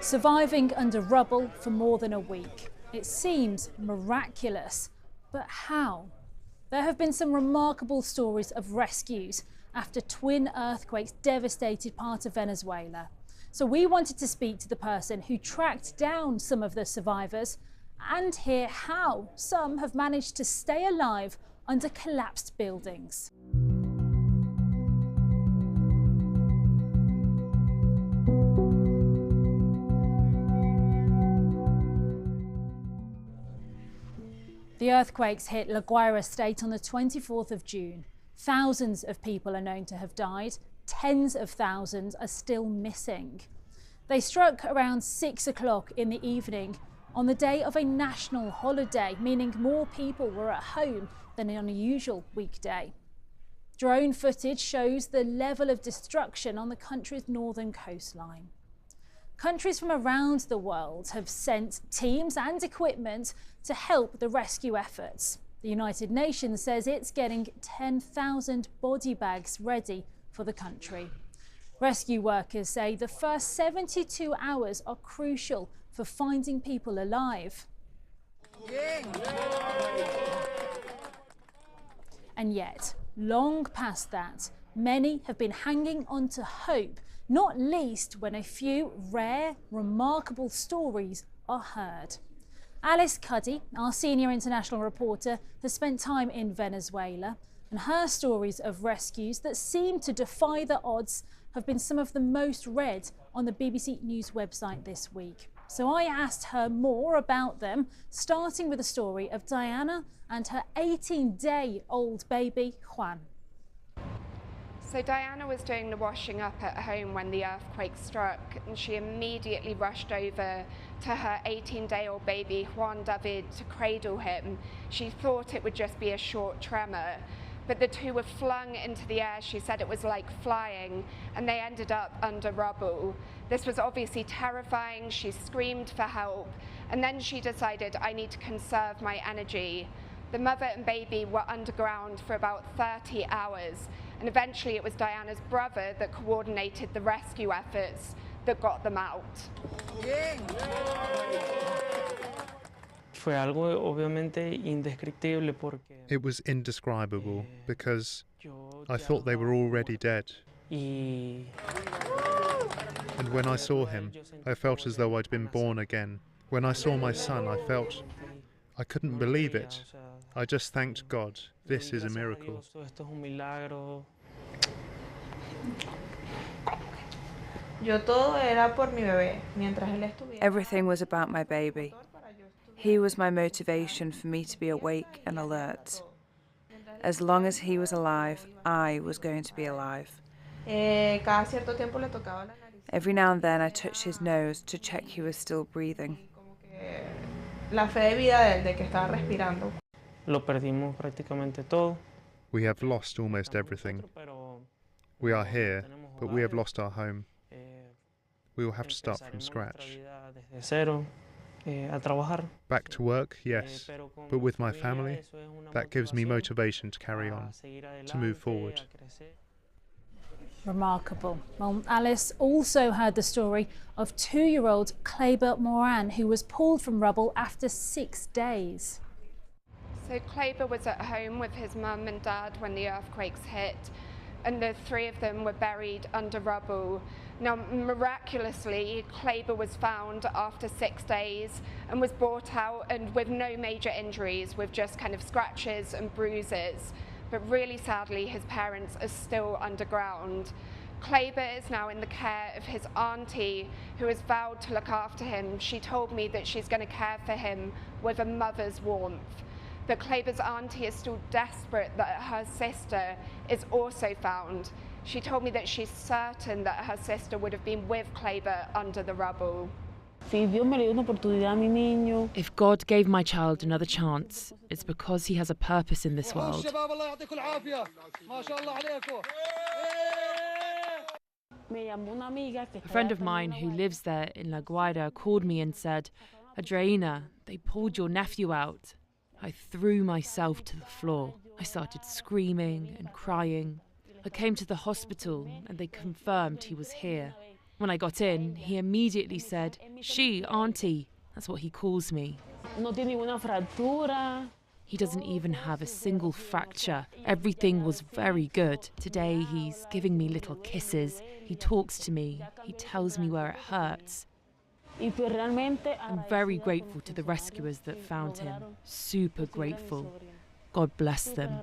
surviving under rubble for more than a week. It seems miraculous, but how? There have been some remarkable stories of rescues after twin earthquakes devastated part of Venezuela. So we wanted to speak to the person who tracked down some of the survivors and hear how some have managed to stay alive under collapsed buildings. The earthquakes hit La Guaira state on the 24th of June. Thousands of people are known to have died. Tens of thousands are still missing. They struck around 6 o'clock in the evening on the day of a national holiday, meaning more people were at home than on a usual weekday. Drone footage shows the level of destruction on the country's northern coastline. Countries from around the world have sent teams and equipment to help the rescue efforts. The United Nations says it's getting 10,000 body bags ready for the country. Rescue workers say the first 72 hours are crucial for finding people alive. And yet, long past that, many have been hanging on to hope, not least when a few rare, remarkable stories are heard. Alice Cuddy, our senior international reporter, has spent time in Venezuela, and her stories of rescues that seem to defy the odds have been some of the most read on the BBC News website this week. So I asked her more about them, starting with the story of Diana and her 18-day-old baby, Juan. So Diana was doing the washing up at home when the earthquake struck, and she immediately rushed over to her 18-day-old baby, Juan David, to cradle him. She thought it would just be a short tremor, but the two were flung into the air. She said it was like flying, and they ended up under rubble. This was obviously terrifying. She screamed for help, and then she decided, I need to conserve my energy. The mother and baby were underground for about 30 hours, and eventually it was Diana's brother that coordinated the rescue efforts that got them out. It was indescribable because I thought they were already dead. And when I saw him, I felt as though I'd been born again. When I saw my son, I felt I couldn't believe it. I just thanked God. This is a miracle. Everything was about my baby. He was my motivation for me to be awake and alert. As long as he was alive, I was going to be alive. Every now and then I touched his nose to check he was still breathing. We have lost almost everything. We are here, but we have lost our home. We will have to start from scratch. Back to work, yes, but with my family, that gives me motivation to carry on, to move forward. Remarkable. Well, Alice also heard the story of 2-year-old Kleber Moran, who was pulled from rubble after 6 days. So Kleber was at home with his mum and dad when the earthquakes hit, and the three of them were buried under rubble. Now, miraculously, Kleber was found after 6 days and was brought out, and with no major injuries, with just kind of scratches and bruises. But really sadly, his parents are still underground. Kleber is now in the care of his auntie, who has vowed to look after him. She told me that she's going to care for him with a mother's warmth. But Kleber's auntie is still desperate that her sister is also found. She told me that she's certain that her sister would have been with Kleber under the rubble. If God gave my child another chance, it's because he has a purpose in this world. A friend of mine who lives there in La Guaira called me and said, "Adriana, they pulled your nephew out." I threw myself to the floor. I started screaming and crying. I came to the hospital and they confirmed he was here. When I got in, he immediately said, "She, auntie." That's what he calls me. No tiene ninguna fractura. He doesn't even have a single fracture. Everything was very good. Today he's giving me little kisses. He talks to me. He tells me where it hurts. I'm very grateful to the rescuers that found him. Super grateful. God bless them.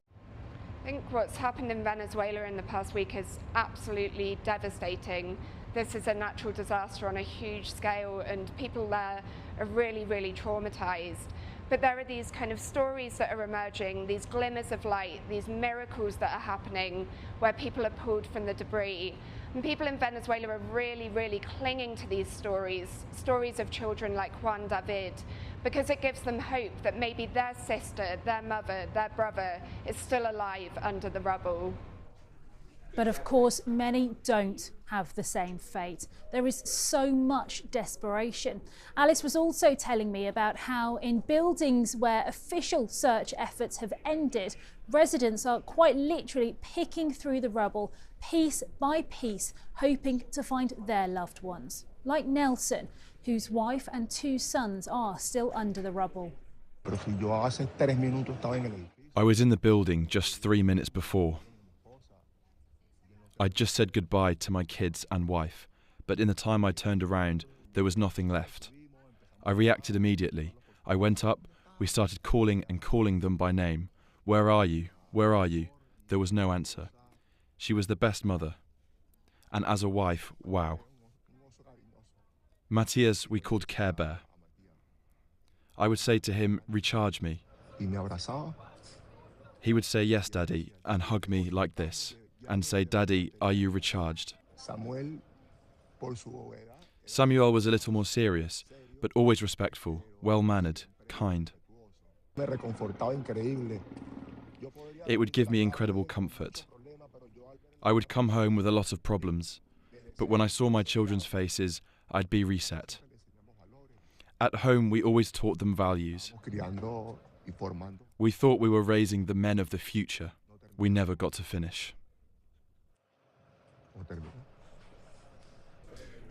I think what's happened in Venezuela in the past week is absolutely devastating. This is a natural disaster on a huge scale, and people there are really, really traumatized. But there are these kind of stories that are emerging, these glimmers of light, these miracles that are happening where people are pulled from the debris. And people in Venezuela are really, really clinging to these stories of children like Juan David, because it gives them hope that maybe their sister, their mother, their brother is still alive under the rubble. But of course, many don't have the same fate. There is so much desperation. Alice was also telling me about how in buildings where official search efforts have ended, residents are quite literally picking through the rubble piece by piece, hoping to find their loved ones. Like Nelson, whose wife and 2 sons are still under the rubble. I was in the building just 3 minutes before. I just said goodbye to my kids and wife, but in the time I turned around, there was nothing left. I reacted immediately. I went up, we started calling and calling them by name. "Where are you? Where are you?" There was no answer. She was the best mother. And as a wife, wow. Matthias we called Care Bear. I would say to him, "Recharge me." He would say, "Yes, Daddy," and hug me like this, and say, "Daddy, are you recharged?" Samuel was a little more serious, but always respectful, well-mannered, kind. It would give me incredible comfort. I would come home with a lot of problems, but when I saw my children's faces, I'd be reset. At home, we always taught them values. We thought we were raising the men of the future. We never got to finish.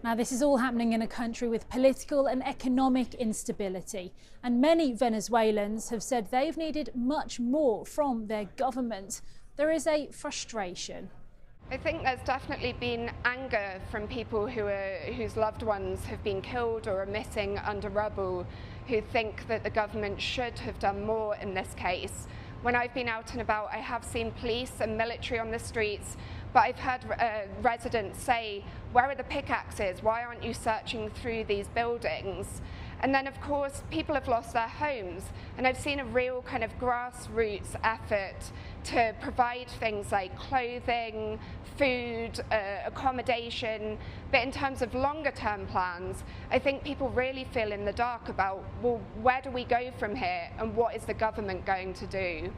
Now, this is all happening in a country with political and economic instability, and many Venezuelans have said they've needed much more from their government. There is a frustration. I think there's definitely been anger from people whose loved ones have been killed or are missing under rubble, who think that the government should have done more in this case. When I've been out and about, I have seen police and military on the streets, but I've heard residents say, "Where are the pickaxes? Why aren't you searching through these buildings?" And then, of course, people have lost their homes, and I've seen a real kind of grassroots effort to provide things like clothing, food, accommodation. But in terms of longer-term plans, I think people really feel in the dark about, well, where do we go from here, and what is the government going to do?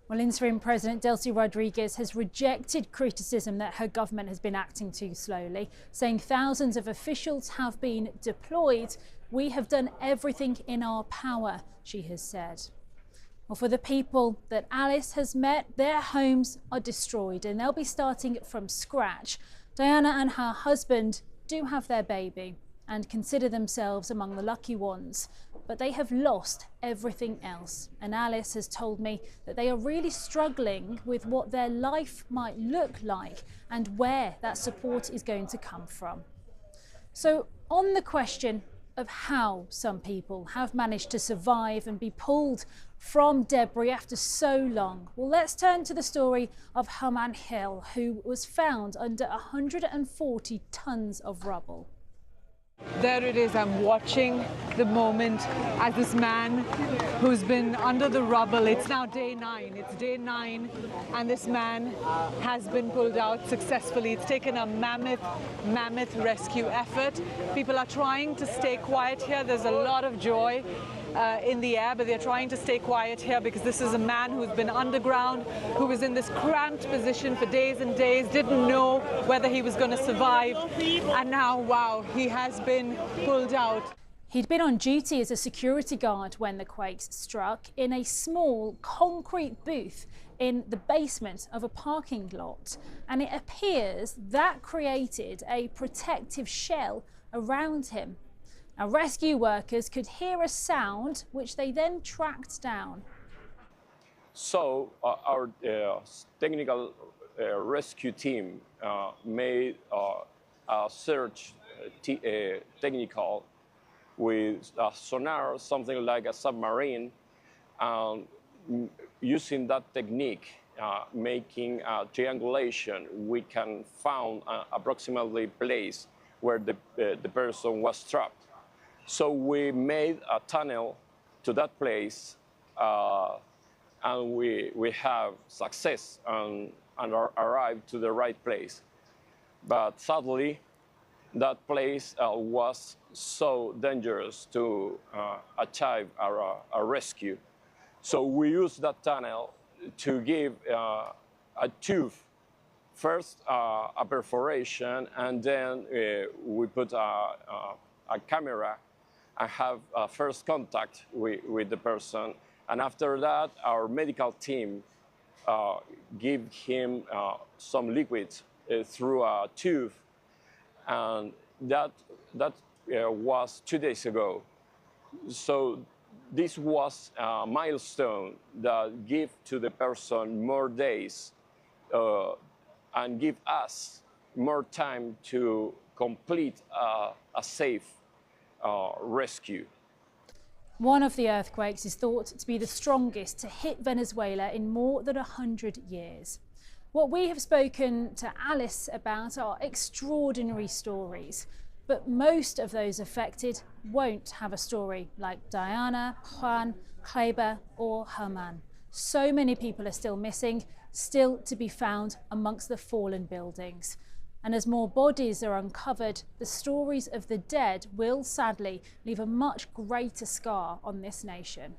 Well, interim President Delcy Rodriguez has rejected criticism that her government has been acting too slowly, saying thousands of officials have been deployed. "We have done everything in our power," she has said. Well, for the people that Alice has met, their homes are destroyed and they'll be starting from scratch. Diana and her husband do have their baby and consider themselves among the lucky ones, but they have lost everything else. And Alice has told me that they are really struggling with what their life might look like and where that support is going to come from. So on the question of how some people have managed to survive and be pulled from debris after so long, well, let's turn to the story of Herman Hill, who was found under 140 tons of rubble. There it is, I'm watching the moment as this man who's been under the rubble, it's now day 9, and this man has been pulled out successfully. It's taken a mammoth rescue effort. People are trying to stay quiet here. There's a lot of joy in the air, but they're trying to stay quiet here because this is a man who's been underground, who was in this cramped position for days and days, didn't know whether he was going to survive, and now, wow, he has been pulled out. He'd been on duty as a security guard when the quakes struck in a small concrete booth in the basement of a parking lot, and it appears that created a protective shell around him. Now, rescue workers could hear a sound which they then tracked down. So our technical rescue team made a search technical with a sonar, something like a submarine, using that technique, making a triangulation, we can find approximately place where the person was trapped. So we made a tunnel to that place, and we have success and arrived to the right place. But sadly, that place was so dangerous to achieve our rescue. So we used that tunnel to give a tube, first a perforation, and then we put a camera and have first contact with the person. And after that, our medical team give him some liquid through a tube, and that was 2 days ago. So this was a milestone that give to the person more days and give us more time to complete a safe rescue. One of the earthquakes is thought to be the strongest to hit Venezuela in more than 100 years. What we have spoken to Alice about are extraordinary stories, but most of those affected won't have a story like Diana, Juan, Kleber or Herman. So many people are still missing, still to be found amongst the fallen buildings. And as more bodies are uncovered, the stories of the dead will sadly leave a much greater scar on this nation.